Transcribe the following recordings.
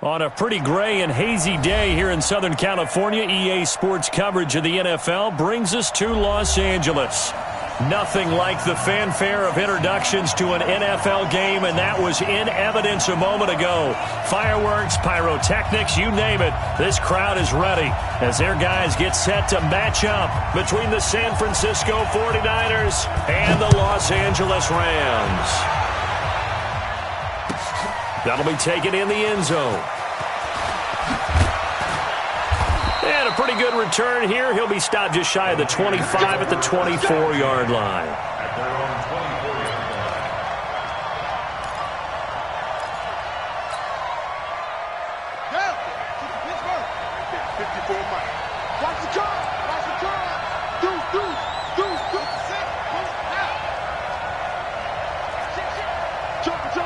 On a pretty gray and hazy day here in Southern California, EA Sports coverage of the NFL brings us to Los Angeles. Nothing like the fanfare of introductions to an NFL game, and that was in evidence a moment ago. Fireworks, pyrotechnics, you name it. This crowd is ready as their guys get set to match up between the San Francisco 49ers and the Los Angeles Rams. That'll be taken in the end zone. And a pretty good return here. He'll be stopped just shy of the 25 at the 24-yard line. At their own 24-yard line. Yeah, Pittsburgh. 54 Mike. Watch the car. Watch the car. Deuce. Set. Move now. Jumping.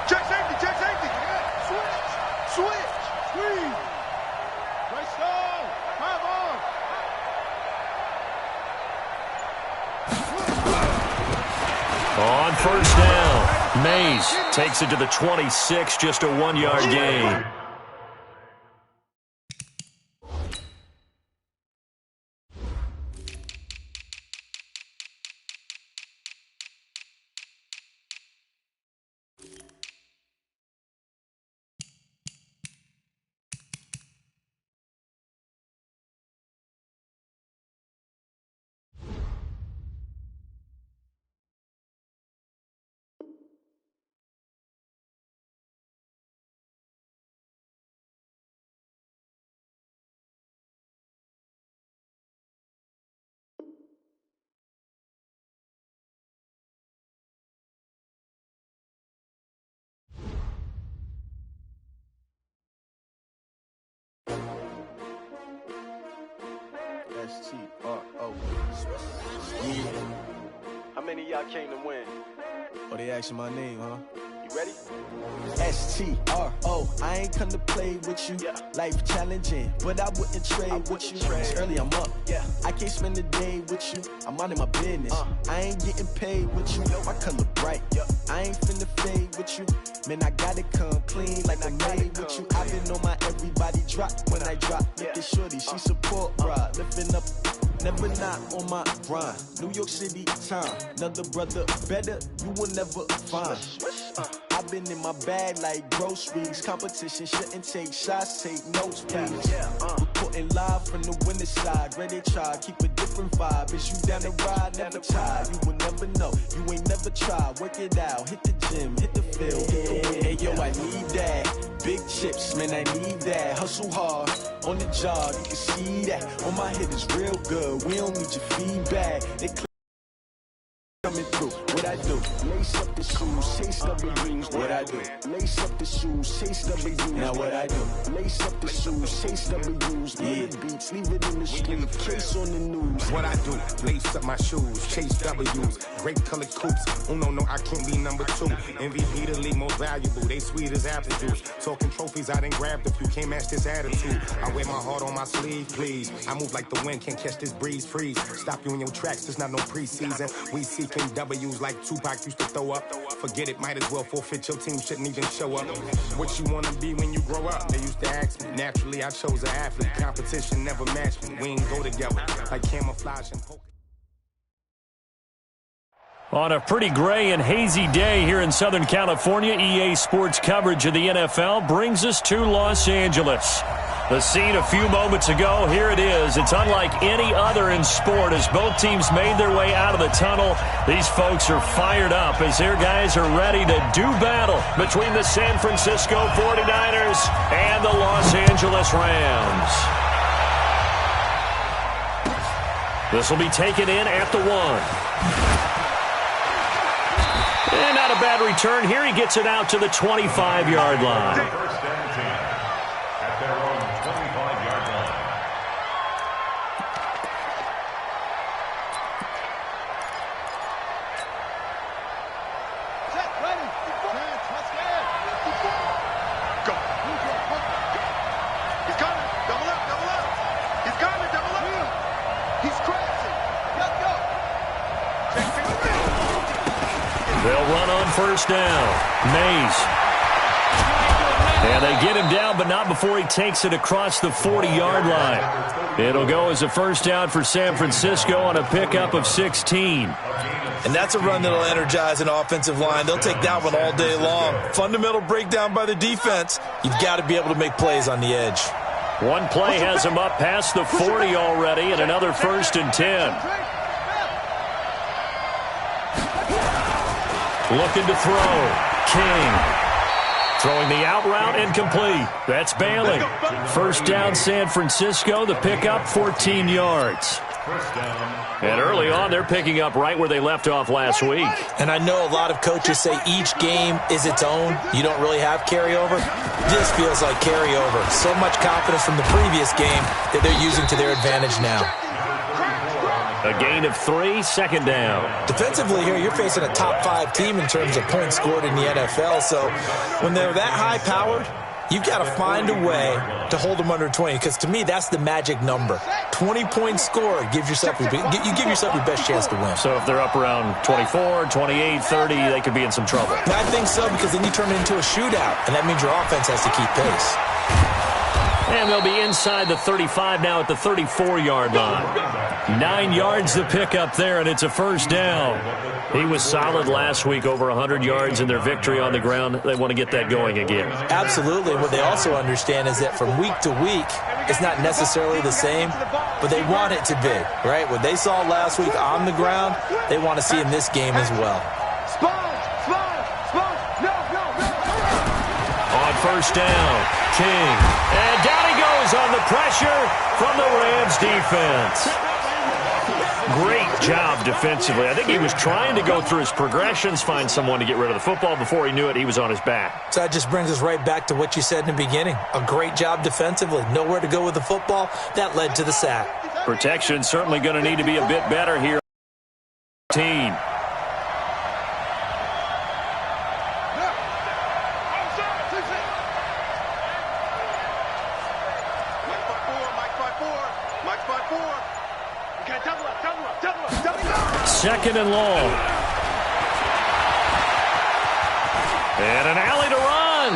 Check safety. Switch. Squeeze. Right stone. 5 on. On first down, Mays takes it to the 26, just a 1-yard gain. S-T-R-O. How many of y'all came to win? Oh, they asking my name, huh? You ready? S-T-R-O. I ain't come to play with you. Yeah. Life challenging, but I wouldn't trade with you. It's early, I'm up. Yeah. I can't spend the day with you. I'm minding my business. I ain't getting paid with you. My color bright. I ain't finna fade with you. Man, I gotta come clean like I made with you. I've been on my everybody drop when I drop. Look at shorty, she support ride. Lifting up, never not on my grind. New York City time, another brother better, you will never find. I've been in my bag like groceries. Competition shouldn't take shots, take notes, please. Reporting live from the winter side. Ready to try, keep a different vibe. Is you down the ride, never tired. You will never know, you ain't never tried. Work it out, hit the gym, hit the field. Hey yo, I need that. Big chips, man, I need that. Hustle hard, on the job, you can see that. On my head is real good, we don't need your feedback. They coming through, what I do? Lace up the shoes, chase W's, what I do? Lace up the shoes, chase W's, now what I do? Lace up the shoes, chase W's, yeah. Beats, leave it in the street, case on the news. What I do? Lace up my shoes, chase W's, grape colored coops. Oh no, I can't be number 2. MVP the league most valuable, they sweet as apple juice. Talking trophies, I done grabbed a few, can't match this attitude. I wear my heart on my sleeve, please. I move like the wind, can't catch this breeze, freeze. Stop you in your tracks, there's not no preseason. We seeking W's like Tupac used to throw up. Forget it, might as well forfeit, your team shouldn't even show up. What you wanna be when you grow up? They used to ask me. Naturally, I chose an athlete. Competition never matched me. We ain't go together like camouflage and poker. On a pretty gray and hazy day here in Southern California, EA Sports coverage of the NFL brings us to Los Angeles. The scene a few moments ago, here it is. It's unlike any other in sport as both teams made their way out of the tunnel. These folks are fired up as their guys are ready to do battle between the San Francisco 49ers and the Los Angeles Rams. This will be taken in at the 1. And not a bad return here. He gets it out to the 25-yard line. First and 10 at their own 25-yard line. Set, ready. Let's get it. Go. He's coming. Double up. He's coming. Double up. He's crashing. Let's go. They'll run on first down. Mays And they get him down, but not before he takes it across the 40-yard line. It'll go as a first down for San Francisco on a pickup of 16. And that's a run that'll energize an offensive line. They'll take that one all day long. Fundamental breakdown by the defense. You've got to be able to make plays on the edge. One play has him up past the 40 already, and another 1st and 10. Looking to throw. King. Throwing the out route incomplete. That's Bailey. First down San Francisco. The pickup 14 yards. And early on, they're picking up right where they left off last week. And I know a lot of coaches say each game is its own. You don't really have carryover. This feels like carryover. So much confidence from the previous game that they're using to their advantage now. A gain of 3, second down. Defensively here, you're facing a top 5 team in terms of points scored in the NFL. So when they're that high-powered, you've got to find a way to hold them under 20, because to me, that's the magic number. 20 points scored, you give yourself your best chance to win. So if they're up around 24, 28, 30, they could be in some trouble. I think so, because then you turn it into a shootout, and that means your offense has to keep pace. And they'll be inside the 35 now at the 34-yard line. 9 yards the pickup there, and it's a first down. He was solid last week, over 100 yards in their victory on the ground. They want to get that going again. Absolutely. What they also understand is that from week to week, it's not necessarily the same, but they want it to be, right? What they saw last week on the ground, they want to see in this game as well. On first down, King. And down he goes on the pressure from the Rams defense. Great job defensively. I think he was trying to go through his progressions, find someone to get rid of the football. Before he knew it, he was on his back. So that just brings us right back to what you said in the beginning. A great job defensively. Nowhere to go with the football. That led to the sack. Protection certainly going to need to be a bit better here. Team. Second and long. And an alley to run.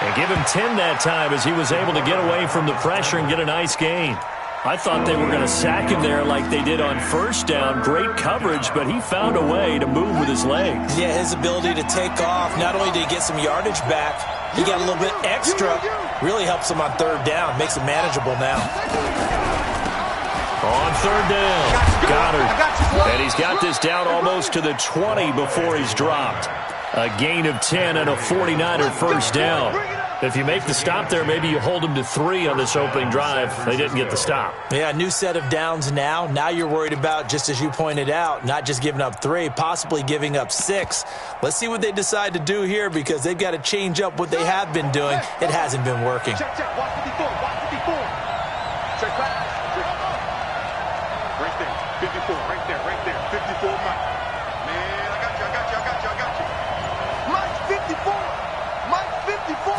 And give him 10 that time as he was able to get away from the pressure and get a nice gain. I thought they were going to sack him there like they did on first down. Great coverage, but he found a way to move with his legs. Yeah, his ability to take off. Not only did he get some yardage back, he got a little bit extra. Really helps him on third down. Makes it manageable now. On third down, Goddard. And he's got this down almost to the 20 before he's dropped. A gain of 10 and a 49er first down. If you make the stop there, maybe you hold them to 3 on this opening drive. They didn't get the stop. Yeah, new set of downs now. Now you're worried about, just as you pointed out, not just giving up 3, possibly giving up 6. Let's see what they decide to do here, because they've got to change up what they have been doing. It hasn't been working. Check. Watch 54. Watch 54. Check back. Right there. 54. Right there. 54, Mike. Man, I got you. Mike, 54. Mike, 54.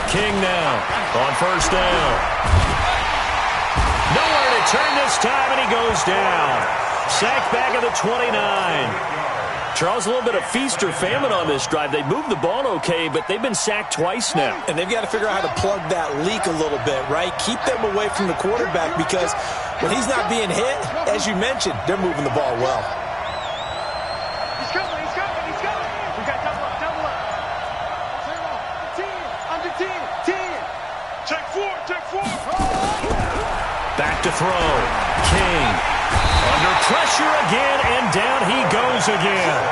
King now on first down. Nowhere to turn this time, and he goes down. Sacked back at the 29. Charles, a little bit of feast or famine on this drive. They moved the ball okay, but they've been sacked twice now. And they've got to figure out how to plug that leak a little bit, right? Keep them away from the quarterback, because when he's not being hit, as you mentioned, they're moving the ball well. He's coming. We got double up. 10, under 10. Check 4. Back to throw. King. Under pressure again, and down he goes again.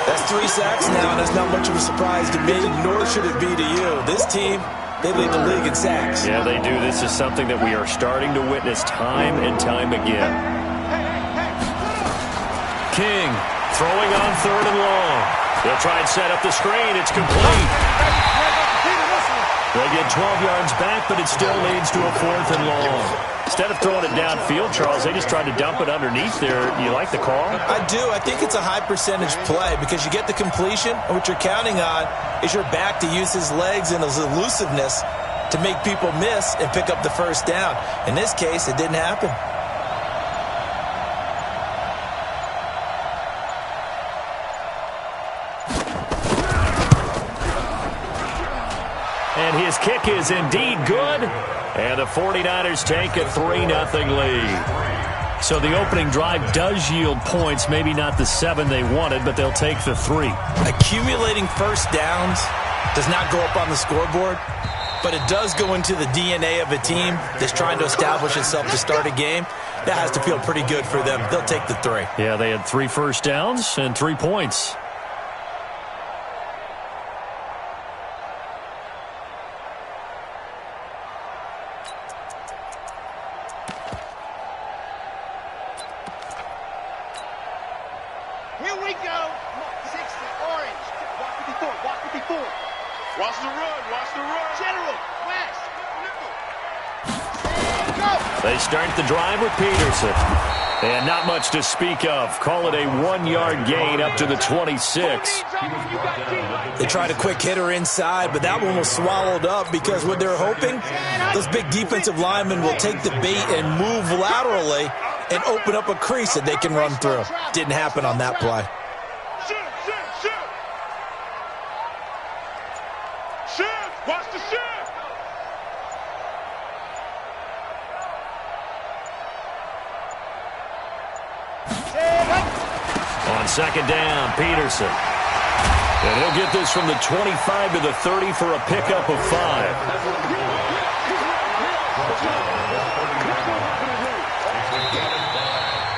That's 3 sacks now, and that's not much of a surprise to me, nor should it be to you. This team, they lead the league in sacks. Yeah, they do. This is something that we are starting to witness time and time again. King throwing on third and long. They'll try and set up the screen. It's complete. They get 12 yards back, but it still leads to a 4th and long. Instead of throwing it downfield, Charles, they just tried to dump it underneath there. You like the call? I do. I think it's a high-percentage play, because you get the completion, and what you're counting on is your back to use his legs and his elusiveness to make people miss and pick up the first down. In this case, it didn't happen. kick is indeed good, and the 49ers take a 3-0 lead. So the opening drive does yield points, maybe not the 7 they wanted, but they'll take the 3. Accumulating first downs does not go up on the scoreboard, but it does go into the DNA of a team that's trying to establish itself to start a game. That has to feel pretty good for them. They'll take the 3. Yeah, they had 3 first downs and 3 points. Here we go. 60, orange. Watch 54. Watch the run. General, West. Go. They start the drive with Peterson. And not much to speak of. Call it a 1-yard gain up to the 26. They tried a quick hitter inside, but that one was swallowed up because what they're hoping, those big defensive linemen will take the bait and move laterally and open up a crease that they can run through. Didn't happen on that play. Shoot! Watch the shoot! On second down, Peterson. And he'll get this from the 25 to the 30 for a pickup of 5.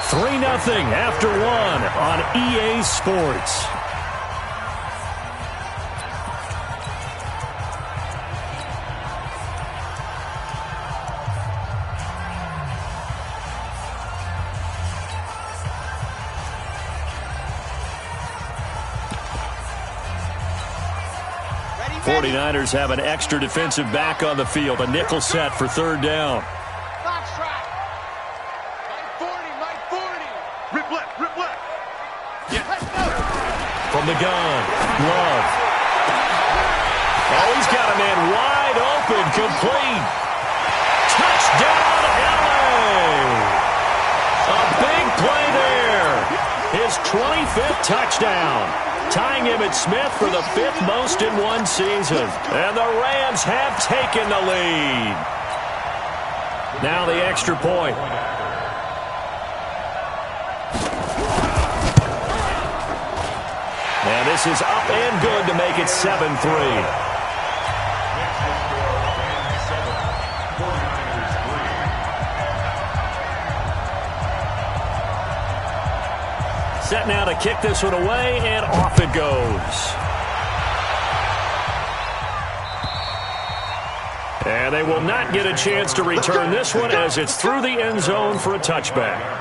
3-0 after 1 on EA Sports. Ready? 49ers have an extra defensive back on the field, a nickel set for third down. Foxtrot. Mike 40. Rip left. Yeah. Let's go. From the gun, Love. Oh, he's got a man wide open, complete. Touchdown, LA! A big play there. His 25th touchdown. Tying him at Smith for the 5th most in one season. And the Rams have taken the lead. Now the extra point. And this is up and good to make it 7-3. Set now to kick this one away, and off it goes. And they will not get a chance to return this one as it's through the end zone for a touchback.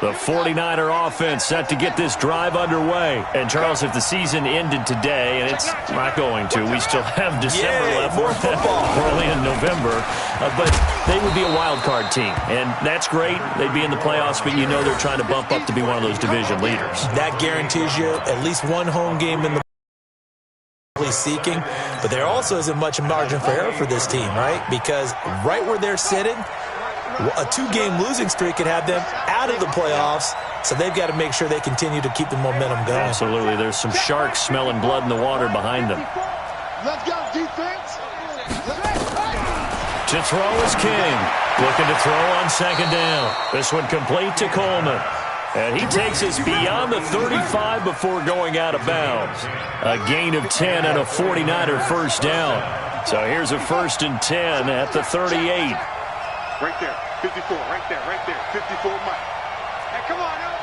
The 49er offense set to get this drive underway. And, Charles, if the season ended today, and it's not going to, we still have December left. More football. We're only in November. But they would be a wild card team. And that's great. They'd be in the playoffs, but you know they're trying to bump up to be one of those division leaders. That guarantees you at least one home game in the seeking. But there also isn't much margin for error for this team, right? Because right where they're sitting, a 2-game losing streak could have them out of the playoffs, so they've got to make sure they continue to keep the momentum going. Absolutely. There's some sharks smelling blood in the water behind them. Let's go, defense. To throw is King. Looking to throw on second down. This one complete to Coleman. And he takes us beyond the 35 before going out of bounds. A gain of 10 and a 49er first down. So here's a 1st and 10 at the 38. Right there, 54, right there, 54 Mike. Hey, come on up.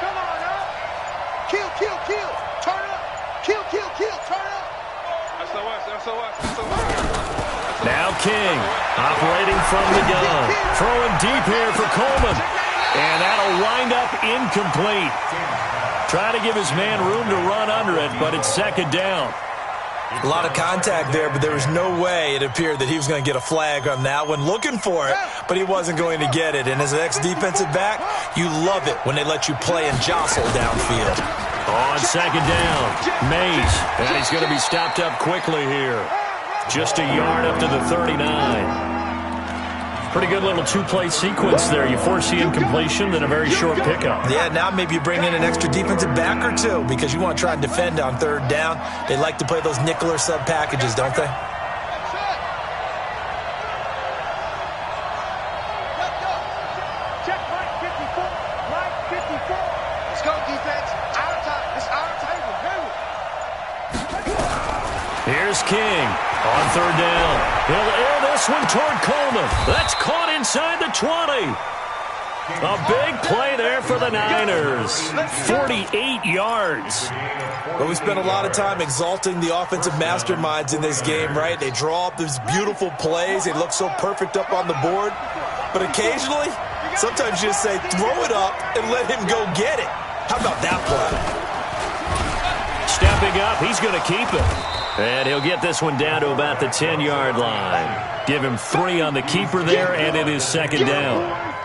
Kill, turn up. Kill, turn up. SOS. Now King, operating from the gun. Throwing deep here for Coleman. And that'll wind up incomplete. Trying to give his man room to run under it, but it's second down. A lot of contact there, but there was no way it appeared that he was going to get a flag on that one. Looking for it, but he wasn't going to get it. And as an ex-defensive back, you love it when they let you play and jostle downfield. On second down, Mays. And he's going to be stopped up quickly here. Just a yard up to the 39. Pretty good little 2-play sequence there. You force the incompletion, then a very short pickup. Yeah, now maybe you bring in an extra defensive back or two because you want to try and defend on third down. They like to play those nickel or sub packages, don't they? is King on third down. He'll air this one toward Coleman. That's caught inside the 20. A big play there for the Niners. 48 yards. Well, we spent a lot of time exalting the offensive masterminds in this game, right? They draw up these beautiful plays. They look so perfect up on the board. But occasionally, sometimes you just say, throw it up and let him go get it. How about that play? Stepping up, he's going to keep it. And he'll get this one down to about the 10-yard line. Give him 3 on the keeper there, and it is second down.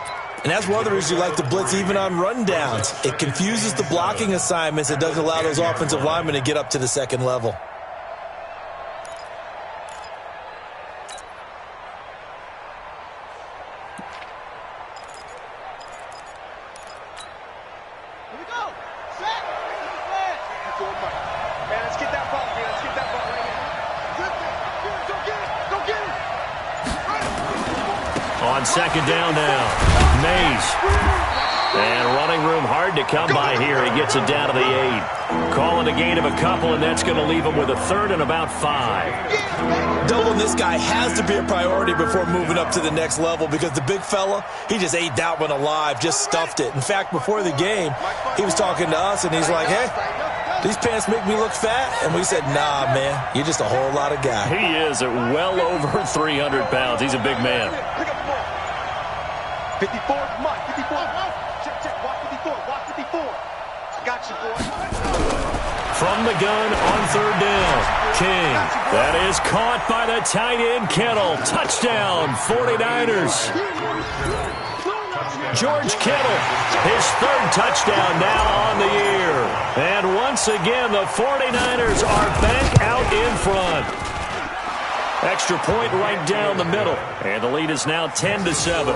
And that's one of the reasons you like to blitz even on rundowns. It confuses the blocking assignments. It doesn't allow those offensive linemen to get up to the second level. On second down now, Mays. And running room hard to come by here. He gets it down to the 8. Calling a gain of a couple, and that's going to leave him with a third and about 5. Doubling this guy has to be a priority before moving up to the next level because the big fella, he just ate that one alive, just stuffed it. In fact, before the game, he was talking to us, and he's like, hey, these pants make me look fat? And we said, nah, man, you're just a whole lot of guy. He is at well over 300 pounds. He's a big man. 54, come on, 54. Check, watch 54, watch 54. Got you, boy. From the gun on third down, King. That is caught by the tight end, Kittle. Touchdown, 49ers. George Kittle, his third touchdown now on the year. And once again, the 49ers are back out in front. Extra point right down the middle. And the lead is now 10-7.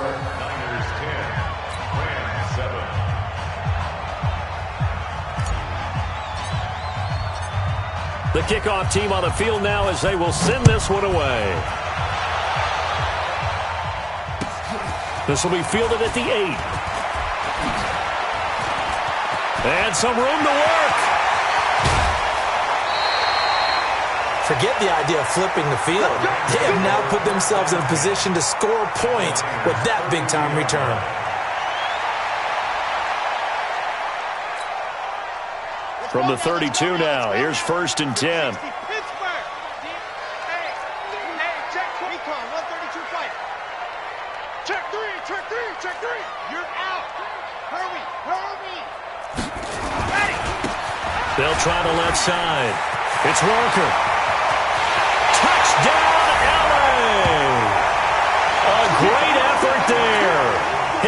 The kickoff team on the field now as they will send this one away. This will be fielded at the 8. And some room to work. Forget the idea of flipping the field. They have now put themselves in a position to score points with that big-time return. From the 32 now, here's 1st and 10. Check three. You're out. Hurry. They'll try the left side. It's Walker. Touchdown, LA! A great effort there.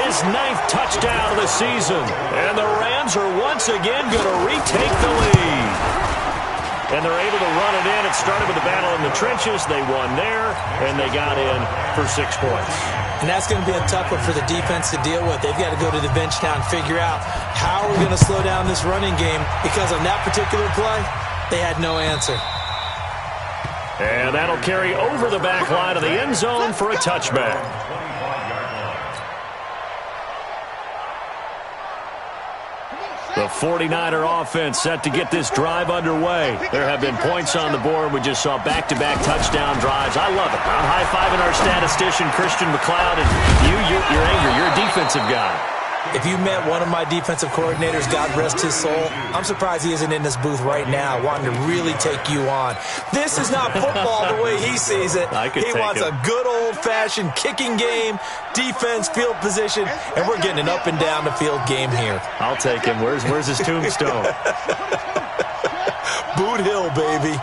His 9th touchdown of the season. And the Rams are once again going to retake the lead. And they're able to run it in. It started with the battle in the trenches. They won there, and they got in for 6 points. And that's going to be a tough one for the defense to deal with. They've got to go to the bench now and figure out how we're going to slow down this running game because on that particular play, they had no answer. And that'll carry over the back line of the end zone for a touchback. The 49er offense set to get this drive underway. There have been points on the board. We just saw back-to-back touchdown drives. I love it. I'm high-fiving our statistician, Christian McLeod, and you're angry. You're a defensive guy. If you met one of my defensive coordinators, God rest his soul, I'm surprised he isn't in this booth right now wanting to really take you on. This is not football the way he sees it. He wants a good old-fashioned kicking game, defense, field position, and we're getting an up-and-down-the-field game here. I'll take him. Where's his tombstone? Boot Hill, baby.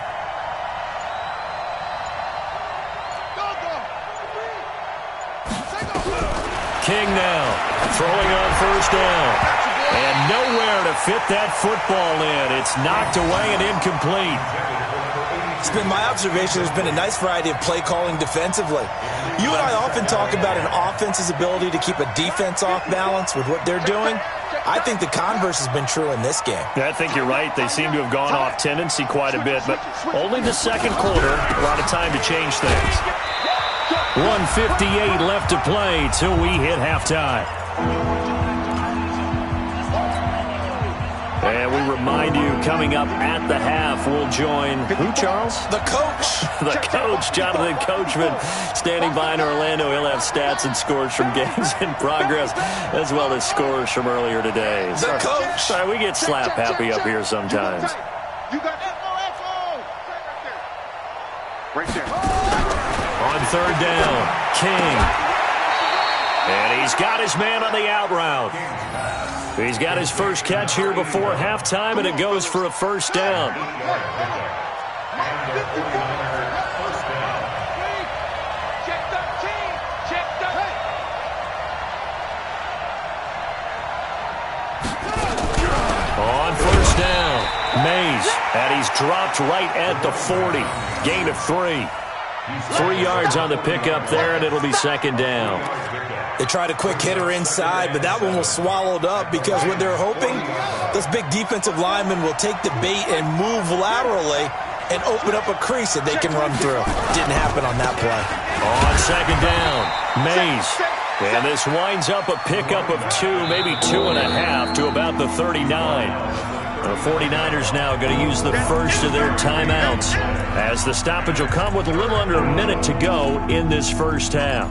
King now, throwing on 1st down. And nowhere to fit that football in. It's knocked away and incomplete. It's been my observation there's been a nice variety of play calling defensively. You and I often talk about an offense's ability to keep a defense off balance with what they're doing. I think the converse has been true in this game. Yeah, I think you're right. They seem to have gone off tendency quite a bit, but only the second quarter, a lot of time to change things. 1:58 left to play till we hit halftime. And we remind you, coming up at the half, we'll join who, Charles? The coach. The coach, Jonathan Coachman, standing by in Orlando. He'll have stats and scores from games in progress, as well as scores from earlier today. The coach. Sorry, we get slap happy up here sometimes. You got right there. On third down, King. And he's got his man on the out route. He's got his first catch here before halftime, and it goes for a first down. On first down, Mays, and he's dropped right at the 40. Gain of 3. 3 yards on the pickup there, and it'll be second down. They tried a quick hitter inside, but that one was swallowed up because what they're hoping, those big defensive linemen will take the bait and move laterally and open up a crease that they can run through. Didn't happen on that play. On second down, Mays. And this winds up a pickup of 2, maybe 2.5 to about the 39. The 49ers now going to use the first of their timeouts, as the stoppage will come with a little under a minute to go in this first half.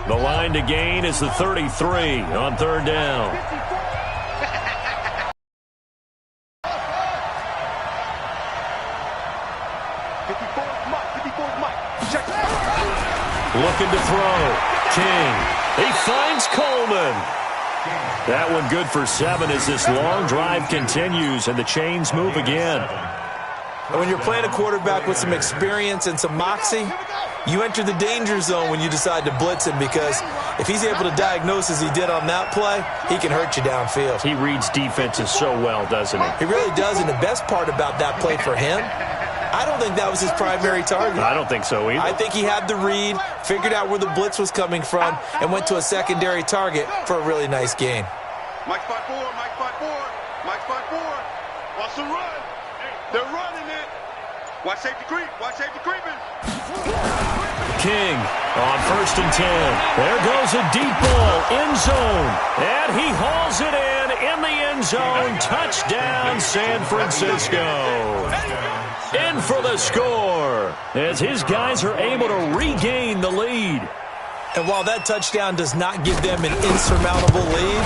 The line to gain is the 33 on third down. Looking to throw. King. He finds Coleman. That one good for 7 as this long drive continues and the chains move again. And when you're playing a quarterback with some experience and some moxie, you enter the danger zone when you decide to blitz him, because if he's able to diagnose as he did on that play, he can hurt you downfield. He reads defenses so well, doesn't he? He really does, and the best part about that play for him, I don't think that was his primary target. I don't think so either. I think he had the read, figured out where the blitz was coming from, and went to a secondary target for a really nice gain. Mike spot 4, Mike spot 4, Mike spot 4. Watch the run. They're running it. Watch safety creep. Watch safety creeping. King on first and 10. There goes a deep ball, end zone. And he hauls it in the end zone. Touchdown, San Francisco. In for the score, as his guys are able to regain the lead. And while that touchdown does not give them an insurmountable lead,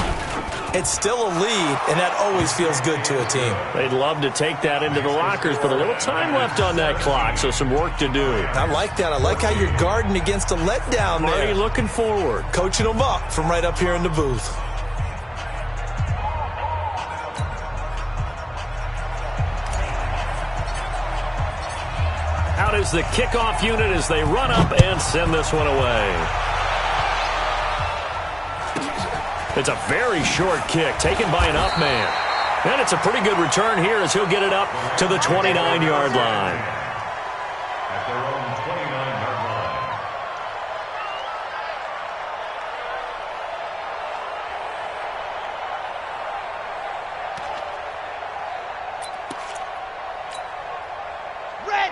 it's still a lead, and that always feels good to a team. They'd love to take that into the lockers, but a little time left on that clock, so some work to do. I like that. I like how you're guarding against a letdown there. Marty looking forward. Coaching them up from right up here in the booth. Out is the kickoff unit as they run up and send this one away. It's a very short kick taken by an up man. And it's a pretty good return here as he'll get it up to the 29-yard line. At their own 29-yard line.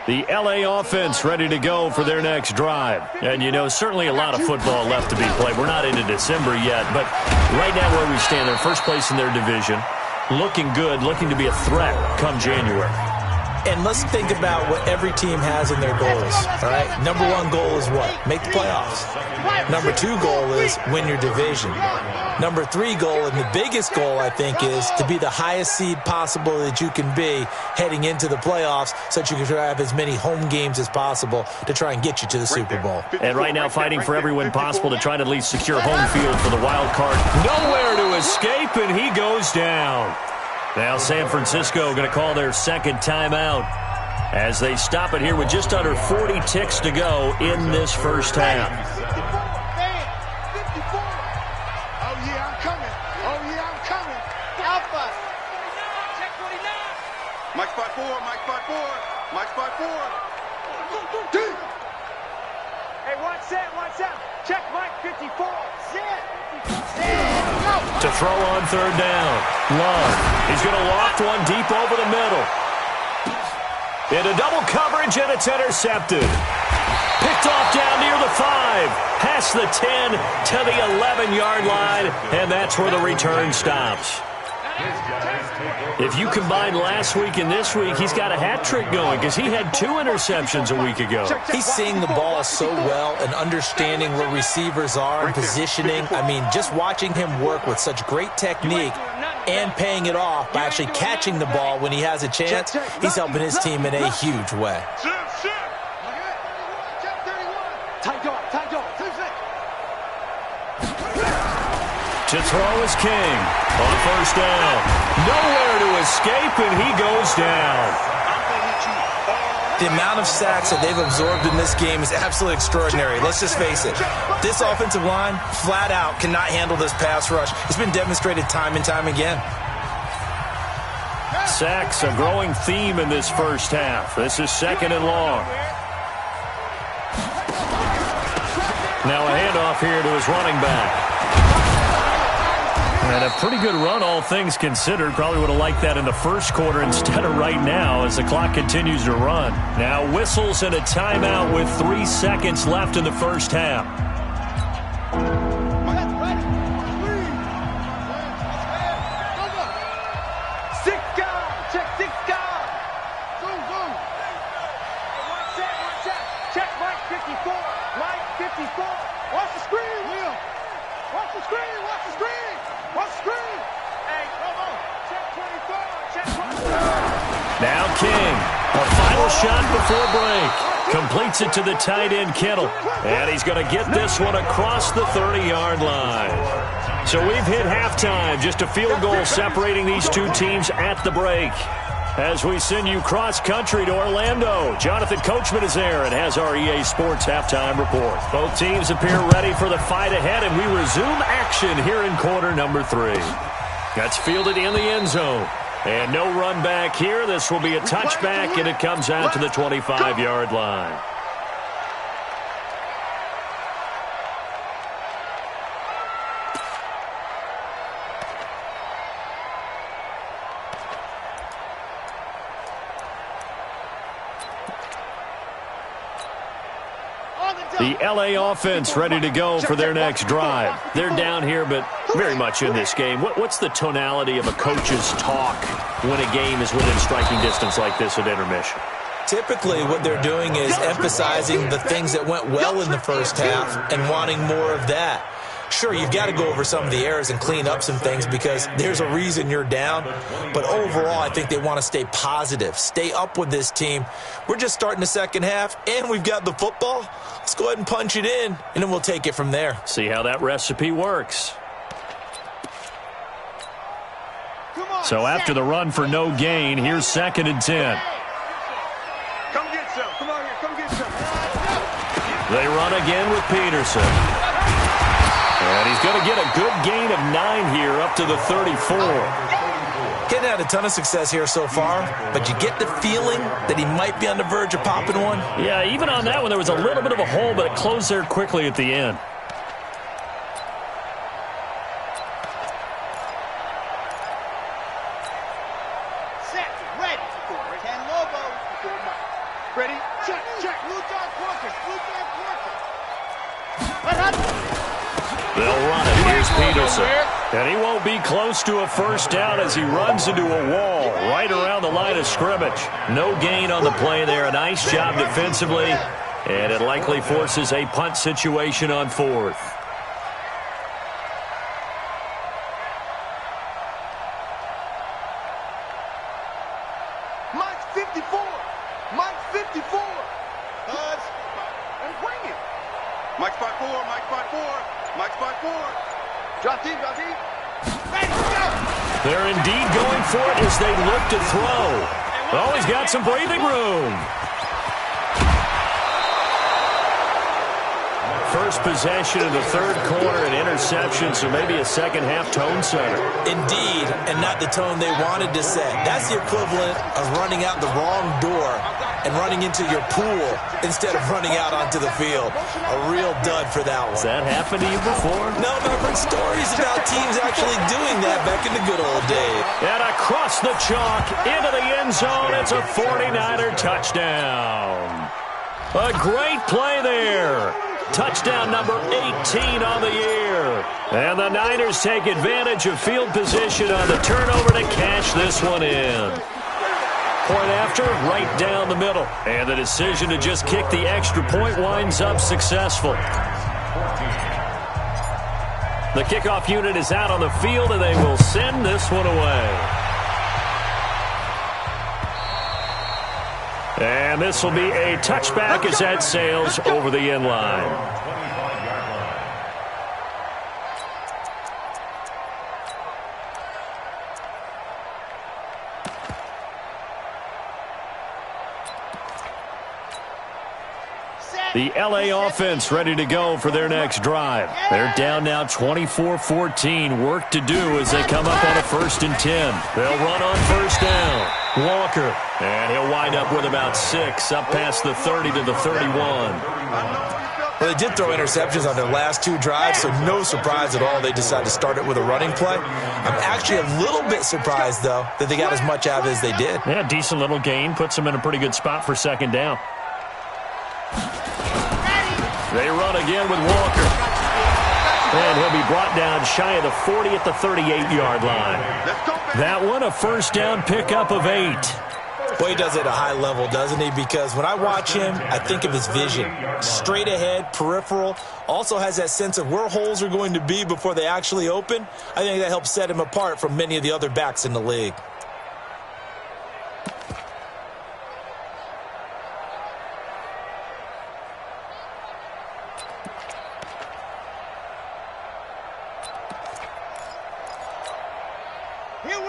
The L.A. offense ready to go for their next drive. And, you know, certainly a lot of football left to be played. We're not into December yet, but right now where we stand, they're first place in their division. Looking good, looking to be a threat come January. And let's think about what every team has in their goals, all right? Number 1 goal is what? Make the playoffs. Number 2 goal is win your division. Number 3 goal, and the biggest goal, I think, is to be the highest seed possible that you can be heading into the playoffs, so that you can have as many home games as possible to try and get you to the Super Bowl. And right now fighting for every win possible to try to at least secure home field for the wild card. Nowhere to escape, and he goes down. Now San Francisco going to call their second timeout as they stop it here with just under 40 ticks to go in this first half. Mike spot 4, Mike spot 4, Mike spot 4. Hey, watch that. Check Mike 54. To throw on third down. Love. He's going to loft one deep over the middle. Into double coverage, and it's intercepted. Picked off down near the 5. Past the 10 to the 11-yard line, and that's where the return stops. If you combine last week and this week, he's got a hat trick going because he had 2 interceptions a week ago. He's seeing the ball so well and understanding where receivers are and positioning. I mean, just watching him work with such great technique and paying it off by actually catching the ball when he has a chance, he's helping his team in a huge way. To throw is King on first down. Nowhere to escape, and he goes down. The amount of sacks that they've absorbed in this game is absolutely extraordinary. Let's just face it. This offensive line, flat out, cannot handle this pass rush. It's been demonstrated time and time again. Sacks, a growing theme in this first half. This is 2nd and long. Now a handoff here to his running back. And a pretty good run, all things considered. Probably would have liked that in the first quarter instead of right now as the clock continues to run. Now whistles and a timeout with 3 seconds left in the first half. Check Mike 54. Mike 54. Watch the screen, Will. Watch the screen. Watch the screen. Watch the screen. Hey, come on. Check 24. Check 24. Now King. A final shot before break. Completes it to the tight end, Kittle. And he's going to get this one across the 30-yard line. So we've hit halftime. Just a field goal separating these two teams at the break. As we send you cross-country to Orlando, Jonathan Coachman is there and has our EA Sports halftime report. Both teams appear ready for the fight ahead, and we resume action here in quarter number 3. That's fielded in the end zone. And no run back here. This will be a touchback, and it comes out to the 25-yard line. The LA offense ready to go for their next drive. They're down here, but very much in this game. What's the tonality of a coach's talk when a game is within striking distance like this at intermission? Typically, what they're doing is emphasizing the things that went well in the first half and wanting more of that. Sure, you've got to go over some of the errors and clean up some things because there's a reason you're down. But overall, I think they want to stay positive, stay up with this team. We're just starting the second half, and we've got the football. Let's go ahead and punch it in, and then we'll take it from there. See how that recipe works. So after the run for no gain, here's 2nd and 10. Come get some. Come on here. Come get some. They run again with Peterson. And he's going to get a good gain of 9 here up to the 34. Getting had a ton of success here so far, but you get the feeling that he might be on the verge of popping one. Yeah, even on that one, there was a little bit of a hole, but it closed there quickly at the end. Set. Ready. 10 Lobos. Ready. Check. Check. Blue dog working. Blue dog working. They'll run it. Here's Peterson. And he won't be close to a first down as he runs into a wall right around the line of scrimmage. No gain on the play there. A nice job defensively. And it likely forces a punt situation on 4th. Mike 54. Mike 54. And bring it. Mike spot 4. Mike spot 4. Mike spot 4. Drop deep. Drop deep. They're indeed going for it as they look to throw. Oh, he's got some breathing room. First possession of the third quarter, an interception, so maybe a second-half tone setter. Indeed, and not the tone they wanted to set. That's the equivalent of running out the wrong door and running into your pool instead of running out onto the field. A real dud for that one. Has that happened to you before? No, but I've heard stories about teams actually doing that back in the good old days. And across the chalk, into the end zone, it's a 49er touchdown. A great play there. Touchdown number 18 on the year. And the Niners take advantage of field position on the turnover to cash this one in. Point after, right down the middle. And the decision to just kick the extra point winds up successful. The kickoff unit is out on the field, and they will send this one away. And this will be a touchback as that sails over the end line. The LA offense ready to go for their next drive. They're down now 24-14. Work to do as they come up on a 1st and 10. They'll run on first down. Walker. And he'll wind up with about 6, up past the 30 to the 31. Well, they did throw interceptions on their last 2 drives, so no surprise at all they decided to start it with a running play. I'm actually a little bit surprised, though, that they got as much out of it as they did. Yeah, decent little gain. Puts them in a pretty good spot for second down. They run again with Walker. And he'll be brought down shy of the 40 at the 38-yard line. That one, a first down pickup of 8. Well, he does it at a high level, doesn't he? Because when I watch him, I think of his vision. Straight ahead, peripheral. Also has that sense of where holes are going to be before they actually open. I think that helps set him apart from many of the other backs in the league.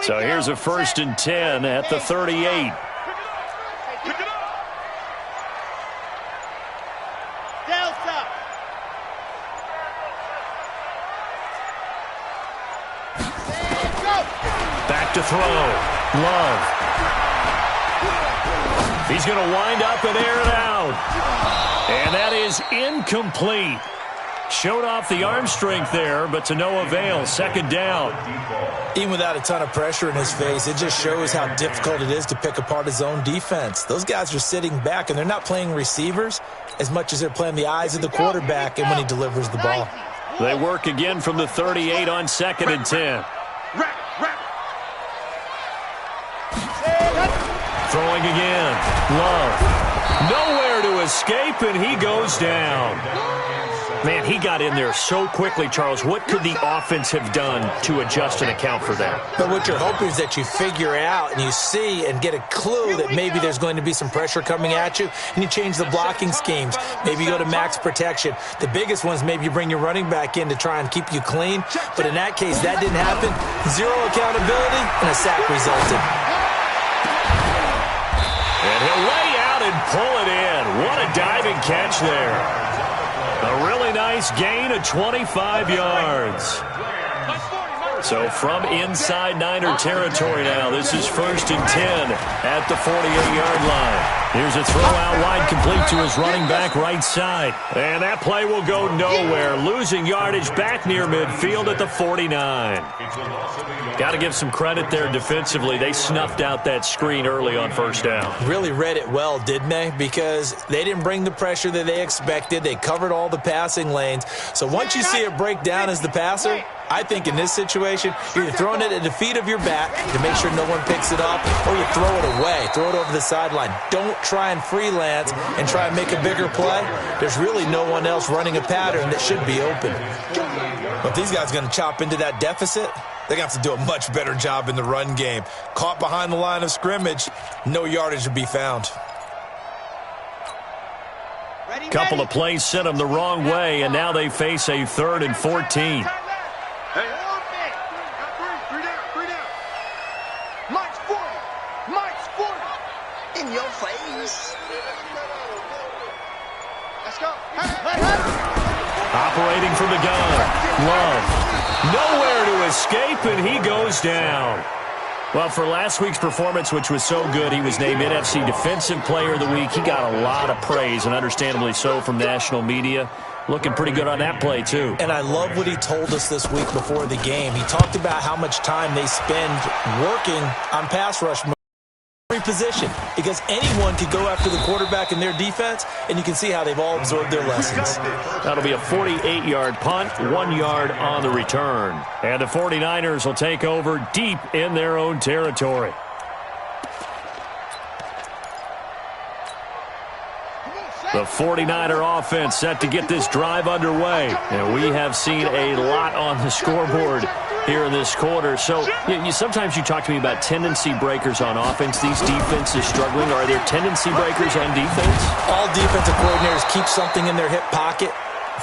So here's a 1st and 10 at the 38. Delta. Back to throw. Love. He's going to wind up and air it out. And that is incomplete. Showed off the arm strength there, but to no avail. Second down. Even without a ton of pressure in his face, it just shows how difficult it is to pick apart his own defense. Those guys are sitting back, and they're not playing receivers as much as they're playing the eyes of the quarterback and when he delivers the ball. They work again from the 38 on 2nd and 10. Throwing again. Love. Nowhere to escape, and he goes down. Man, he got in there so quickly, Charles. What could the offense have done to adjust and account for that? But what you're hoping is that you figure out and you see and get a clue that maybe there's going to be some pressure coming at you, and you change the blocking schemes. Maybe you go to max protection. The biggest one is maybe you bring your running back in to try and keep you clean. But in that case, that didn't happen. 0 accountability, and a sack resulted. And he'll lay out and pull it in. What a diving catch there. A really nice gain of 25 yards. So from inside Niner territory now, this is 1st and 10 at the 48-yard line. Here's a throw out wide, complete to his running back right side. And that play will go nowhere, losing yardage back near midfield at the 49. Got to give some credit there defensively. They snuffed out that screen early on first down. Really read it well, didn't they? Because they didn't bring the pressure that they expected. They covered all the passing lanes. So once you see it break down as the passer, I think in this situation, you're either throwing it at the feet of your back to make sure no one picks it up, or you throw it away, throw it over the sideline. Don't try and freelance and try and make a bigger play. There's really no one else running a pattern that should be open. But if these guys are going to chop into that deficit, they're going to have to do a much better job in the run game. Caught behind the line of scrimmage, no yardage to be found. Couple of plays sent them the wrong way, and now they face a 3rd and 14. Hey, three down. Mike's 40. In your face. Let's go. Hey. Operating from the gun. Love. Nowhere to escape, and he goes down. Well, for last week's performance, which was so good, he was named NFC Defensive Player of the Week. He got a lot of praise, and understandably so, from national media. Looking pretty good on that play, too. And I love what he told us this week before the game. He talked about how much time they spend working on pass rush position, because anyone could go after the quarterback in their defense, and you can see how they've all absorbed their lessons. That'll be a 48-yard punt, 1 yard on the return. And the 49ers will take over deep in their own territory. The 49er offense set to get this drive underway. And we have seen a lot on the scoreboard here in this quarter. So sometimes you talk to me about tendency breakers on offense. These defenses struggling. Are there tendency breakers on defense? All defensive coordinators keep something in their hip pocket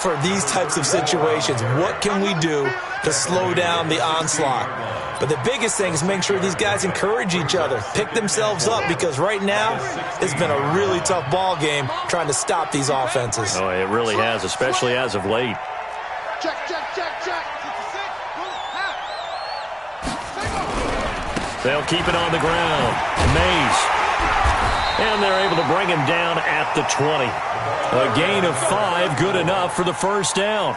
for these types of situations. What can we do to slow down the onslaught? But the biggest thing is make sure these guys encourage each other, pick themselves up, because right now it's been a really tough ball game trying to stop these offenses. Oh, it really has, especially as of late. Check, check, check, check. They'll keep it on the ground. Mays. And they're able to bring him down at the 20. A gain of 5, good enough for the first down.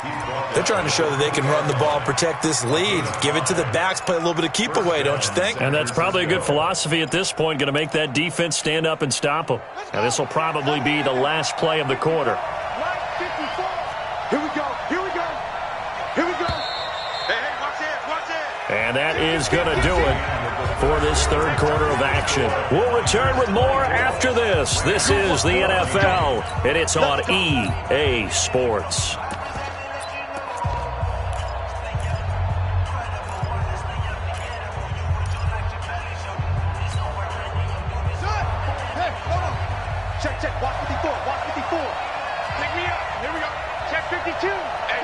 They're trying to show that they can run the ball, protect this lead, give it to the backs, play a little bit of keep away, don't you think? And that's probably a good philosophy at this point, going to make that defense stand up and stop them. Now this will probably be the last play of the quarter. Here we go, here we go, here we go. Hey, watch it, watch it. And that is going to do it for this third quarter of action. We'll return with more after this. This is the NFL, and it's on EA Sports. Check, check, watch 54, watch 54. Pick me up, here we go. Check 52. Hey,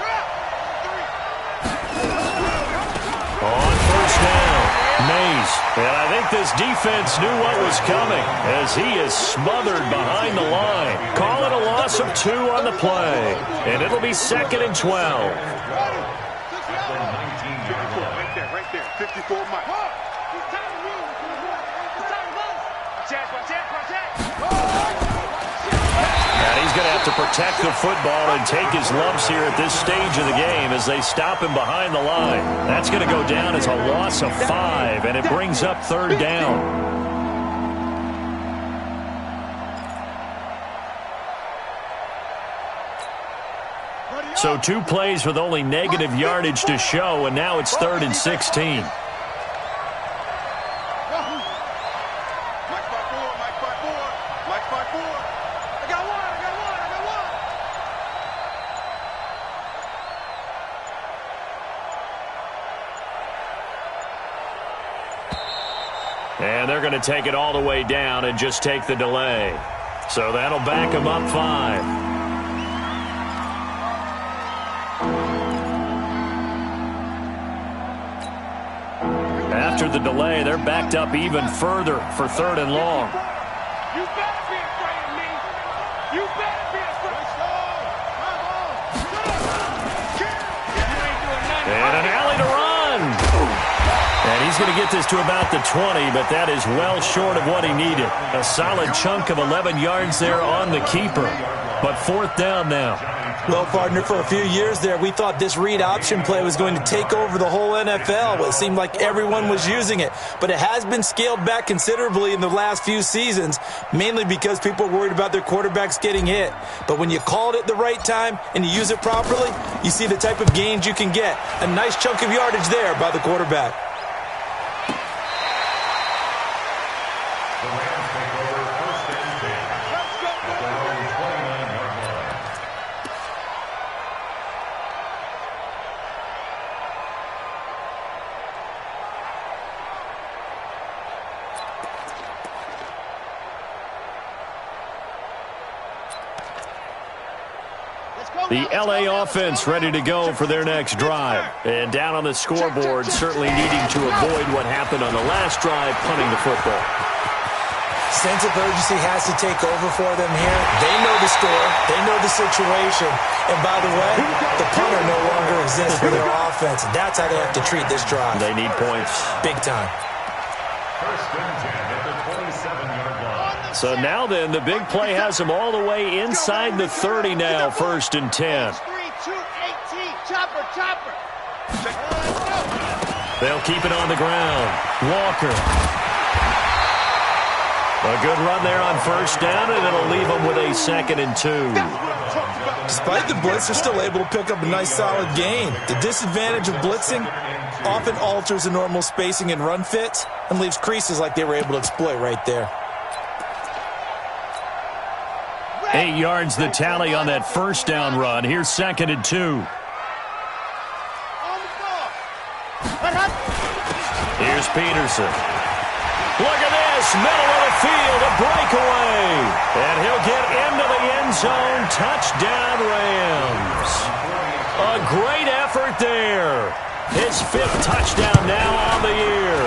On first down, Mays. And I think this defense knew what was coming as he is smothered behind the line. Call it a loss of 2 on the play. And it'll be 2nd and 12. Right there, 54 Mike. And he's going to have to protect the football and take his lumps here at this stage of the game as they stop him behind the line. That's going to go down as a loss of 5, and it brings up 3rd down. So 2 plays with only negative yardage to show, and now it's 3rd and 16. And they're going to take it all the way down and just take the delay. So that'll back them up 5. After the delay, they're backed up even further for 3rd and long. You better be afraid of me. You better be afraid. And an alley to run. And he's going to get this to about the 20, but that is well short of what he needed. A solid chunk of 11 yards there on the keeper. But 4th down now. Well, partner, for a few years there, we thought this read option play was going to take over the whole NFL. It seemed like everyone was using it. But it has been scaled back considerably in the last few seasons, mainly because people are worried about their quarterbacks getting hit. But when you call it at the right time and you use it properly, you see the type of gains you can get. A nice chunk of yardage there by the quarterback. The LA offense ready to go for their next drive. And down on the scoreboard, certainly needing to avoid what happened on the last drive, punting the football. Sense of urgency has to take over for them here. They know the score. They know the situation. And by the way, the punter no longer exists for their offense. That's how they have to treat this drive. They need points. Big time. First and 10 at the 27-yard line. So now then, the big play has them all the way inside the 30 now, 1st and 10. 3-2-18. Chopper, chopper. They'll keep it on the ground. Walker. A good run there on 1st down, and it'll leave them with a 2nd and 2. Despite the blitz, they're still able to pick up a nice, solid gain. The disadvantage of blitzing often alters the normal spacing and run fits and leaves creases like they were able to exploit right there. 8 yards the tally on that 1st down run. Here's 2nd and 2. Here's Peterson. Look at this, middle of the field, a breakaway. And he'll get into the end zone. Touchdown, Rams. A great effort there. His 5th touchdown now on the year.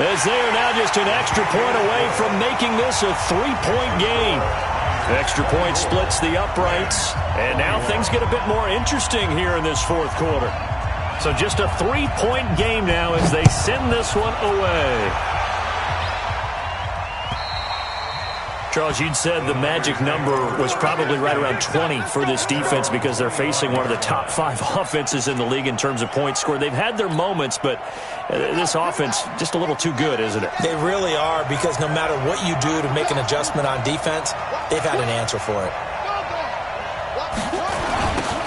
As they are now just an extra point away from making this a 3-point game. Extra point splits the uprights. And now things get a bit more interesting here in this 4th quarter. So just a 3-point game now as they send this one away. Charles, you'd said the magic number was probably right around 20 for this defense because they're facing one of the top 5 offenses in the league in terms of points scored. They've had their moments, but this offense just a little too good, isn't it? They really are, because no matter what you do to make an adjustment on defense, they've had an answer for it.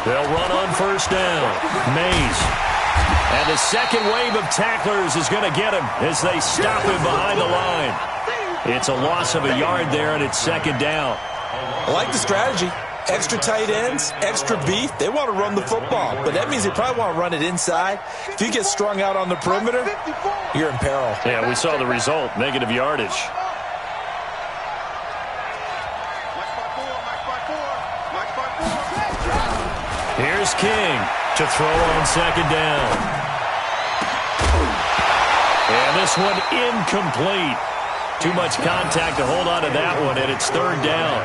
They'll run on 1st down. Mays. And the second wave of tacklers is going to get him as they stop him behind the line. It's a loss of a yard there, and it's 2nd down. I like the strategy. Extra tight ends, extra beef. They want to run the football, but that means they probably want to run it inside. If you get strung out on the perimeter, you're in peril. Yeah, we saw the result, negative yardage. Here's King to throw on 2nd down. And this one incomplete. Too much contact to hold on to that one, and it's 3rd down.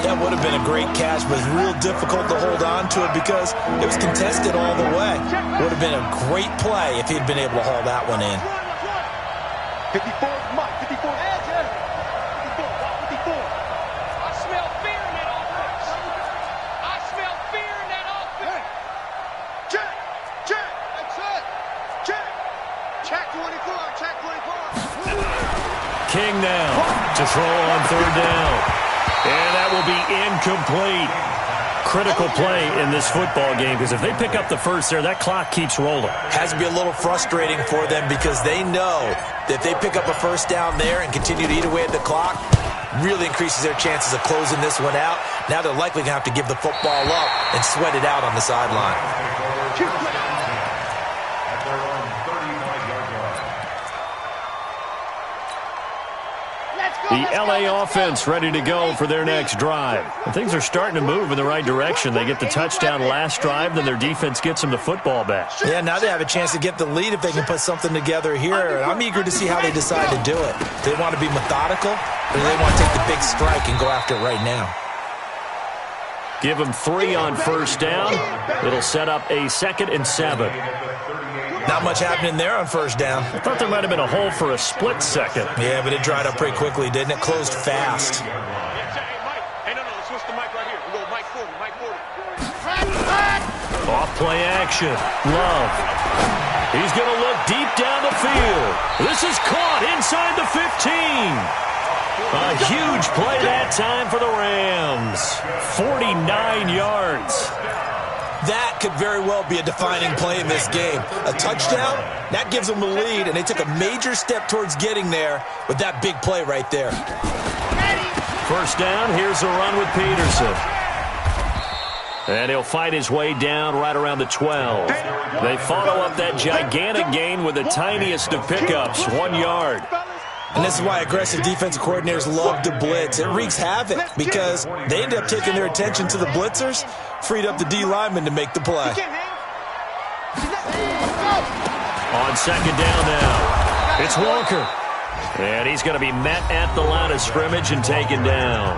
That would have been a great catch, but it's real difficult to hold on to it because it was contested all the way. Would have been a great play if he'd been able to haul that one in. 54, Mike, 54. 54, 54. I smell fear in that offense. I smell fear in that offense. Check, check, that's it. Check. Check 24, check 24. King now to throw on 3rd down. And that will be incomplete. Critical play in this football game because if they pick up the 1st there, that clock keeps rolling. Has to be a little frustrating for them because they know that if they pick up a 1st down there and continue to eat away at the clock, really increases their chances of closing this one out. Now they're likely going to have to give the football up and sweat it out on the sideline. The LA offense ready to go for their next drive. And things are starting to move in the right direction. They get the touchdown last drive, then their defense gets them the football back. Yeah, now they have a chance to get the lead if they can put something together here. And I'm eager to see how they decide to do it. Do they want to be methodical, or do they want to take the big strike and go after it right now? Give them 3 on 1st down. It'll set up a 2nd and 7. Not much happening there on 1st down. I thought there might have been a hole for a split second. Yeah, but it dried up pretty quickly, didn't it? Closed fast. Hey, Mike. Hey, no, let's switch the mic right here. We go Mike 40, Mike 40. Off play action. Love. He's going to look deep down the field. This is caught inside the 15. A huge play that time for the Rams. 49 yards. That could very well be a defining play in this game. A touchdown, that gives them the lead, and they took a major step towards getting there with that big play right there. 1st down, here's a run with Peterson. And he'll fight his way down right around the 12. They follow up that gigantic gain with the tiniest of pickups, 1 yard. And this is why aggressive defensive coordinators love to blitz. It wreaks havoc because they end up taking their attention to the blitzers, freed up the D lineman to make the play. On 2nd down now, it's Walker. And he's going to be met at the line of scrimmage and taken down.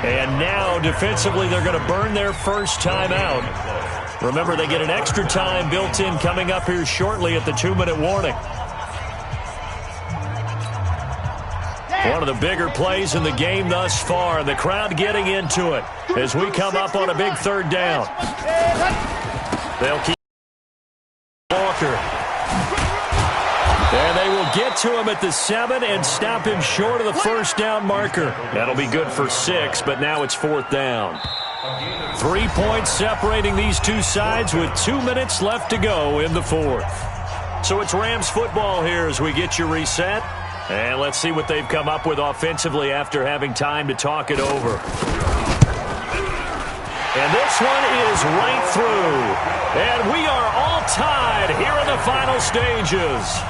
And now, defensively, they're going to burn their first timeout. Remember, they get an extra time built in coming up here shortly at the 2-minute warning. One of the bigger plays in the game thus far, and the crowd getting into it as we come up on a big third down. They'll keep Walker. And they will get to him at the 7 and stop him short of the first down marker. That'll be good for 6, but now it's 4th down. 3 points separating these two sides with 2 minutes left to go in the 4th. So it's Rams football here as we get you reset. And let's see what they've come up with offensively after having time to talk it over. And this one is right through. And we are all tied here in the final stages.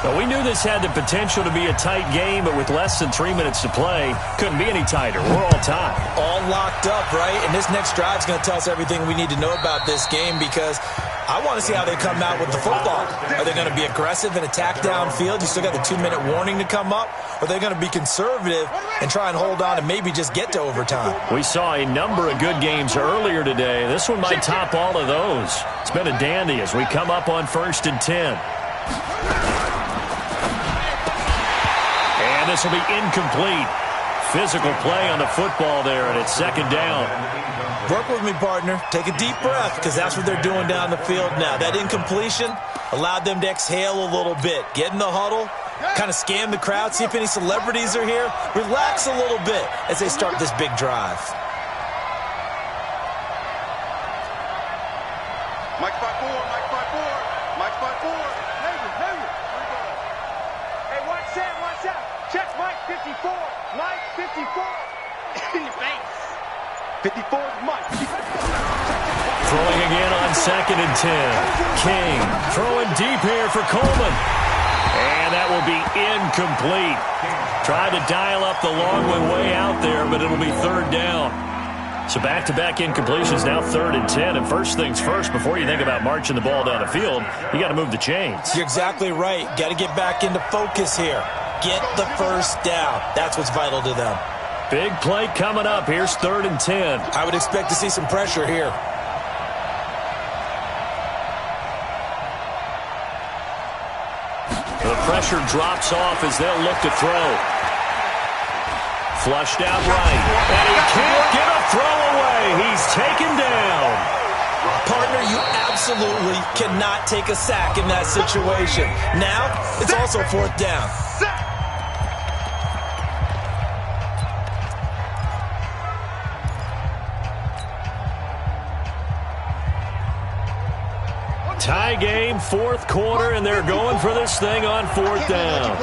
Well, we knew this had the potential to be a tight game, but with less than 3 minutes to play, couldn't be any tighter. We're all tied. All locked up, right? And this next drive is going to tell us everything we need to know about this game because I want to see how they come out with the football. Are they going to be aggressive and attack downfield? You still got the 2-minute warning to come up? Or are they going to be conservative and try and hold on and maybe just get to overtime? We saw a number of good games earlier today. This one might top all of those. It's been a dandy as we come up on 1st and 10. And this will be incomplete. Physical play on the football there, and it's 2nd down. Work with me, partner. Take a deep breath because that's what they're doing down the field now. That incompletion allowed them to exhale a little bit. Get in the huddle, kind of scan the crowd, see if any celebrities are here. Relax a little bit as they start this big drive. Mike 5-4, Mike 5-4, Mike 5-4. Hey, watch out. Check Mike 54. Mike 54. In your face. 54 is Mike. Throwing again on 2nd and 10. King throwing deep here for Coleman. And that will be incomplete. Tried to dial up the long way out there, but it'll be 3rd down. So back-to-back incompletions, now 3rd and 10. And first things first, before you think about marching the ball down the field, you got to move the chains. You're exactly right. Got to get back into focus here. Get the first down. That's what's vital to them. Big play coming up. Here's 3rd and 10. I would expect to see some pressure here. The pressure drops off as they'll look to throw. Flushed out right. And he can't get a throw away. He's taken down. Partner, you absolutely cannot take a sack in that situation. Now, it's also 4th down. Tie game, 4th quarter, and they're going for this thing on 4th down.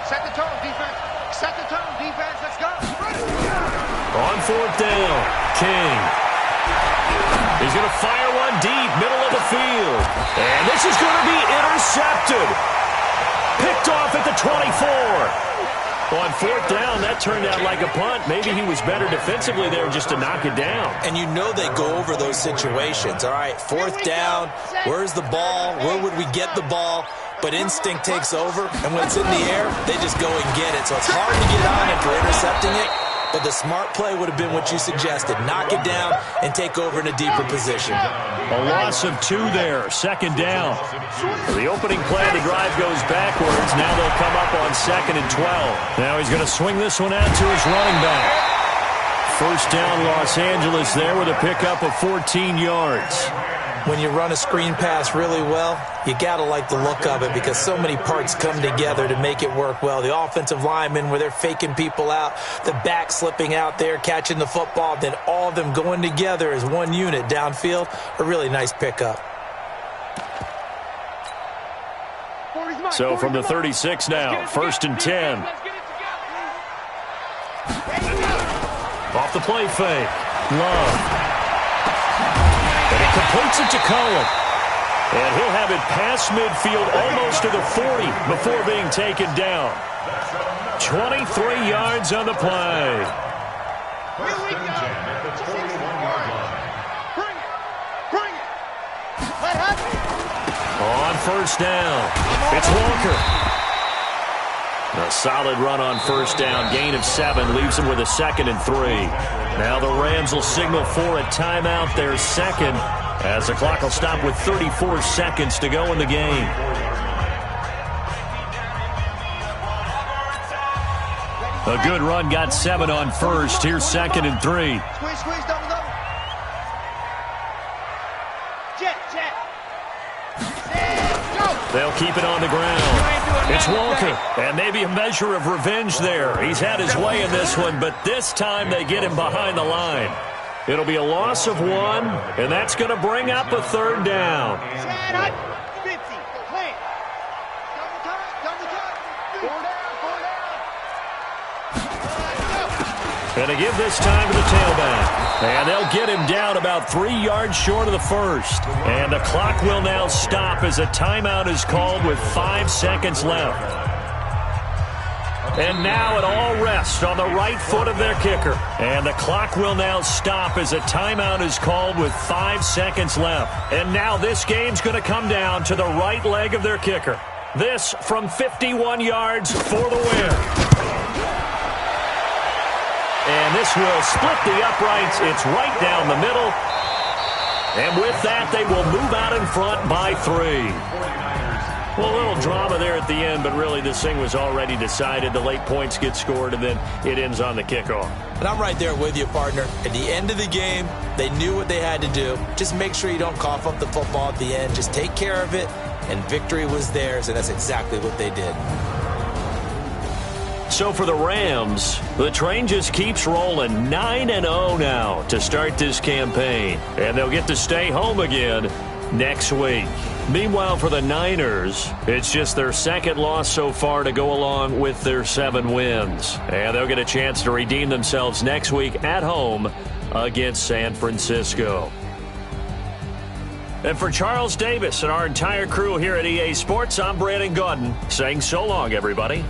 Set the tone, defense. Set the tone, defense. Let's go. On 4th down, King. He's going to fire one deep, middle of the field. And this is going to be intercepted. Picked off at the 24. On 4th down, that turned out like a punt. Maybe he was better defensively there just to knock it down. And you know they go over those situations. All right, 4th down, where's the ball? Where would we get the ball? But instinct takes over, and when it's in the air, they just go and get it. So it's hard to get on him for intercepting it, but the smart play would have been what you suggested. Knock it down and take over in a deeper position. A loss of 2 there, 2nd down. The opening play of the drive goes backwards. Now they'll come up on 2nd and 12. Now he's going to swing this one out to his running back. First down, Los Angeles there with a pickup of 14 yards. When you run a screen pass really well, you got to like the look of it because so many parts come together to make it work well. The offensive linemen where they're faking people out, the back slipping out there, catching the football, then all of them going together as one unit downfield, a really nice pickup. So from the 36 now, 1st and 10. Off the play fake. Love. And he completes it to Cohen. And he'll have it past midfield almost to the 40 before being taken down. 23 yards on the play. Here we go. At the 41-yard line. Bring it. Bring it. Let happen. On first down, it's Walker. A solid run on first down. Gain of 7 leaves him with a 2nd and 3. Now the Rams will signal for a timeout, their second, as the clock will stop with 34 seconds to go in the game. A good run, got 7 on first. Here's 2nd and 3. Squeeze, squeeze, double, double. Jet, jet. Set, go. They'll keep it on the ground. It's Walker, and maybe a measure of revenge there. He's had his way in this one, but this time they get him behind the line. It'll be a loss of 1, and that's going to bring up a 3rd down. Set, hut. 50, clean. Double time, double time. 4 down, 4 down. And they give this time to the tailback. And they'll get him down about 3 yards short of the first. And the clock will now stop as a timeout is called with 5 seconds left. And now it all rests on the right foot of their kicker. And the clock will now stop as a timeout is called with 5 seconds left. And now this game's going to come down to the right leg of their kicker. This from 51 yards for the win. And this will split the uprights. It's right down the middle. And with that, they will move out in front by 3. Well, a little drama there at the end, but really this thing was already decided. The late points get scored, and then it ends on the kickoff. And I'm right there with you, partner. At the end of the game, they knew what they had to do. Just make sure you don't cough up the football at the end. Just take care of it, and victory was theirs, and that's exactly what they did. So for the Rams, the train just keeps rolling 9-0 now to start this campaign. And they'll get to stay home again next week. Meanwhile, for the Niners, it's just their 2nd loss so far to go along with their 7 wins. And they'll get a chance to redeem themselves next week at home against San Francisco. And for Charles Davis and our entire crew here at EA Sports, I'm Brandon Gaudin saying so long, everybody.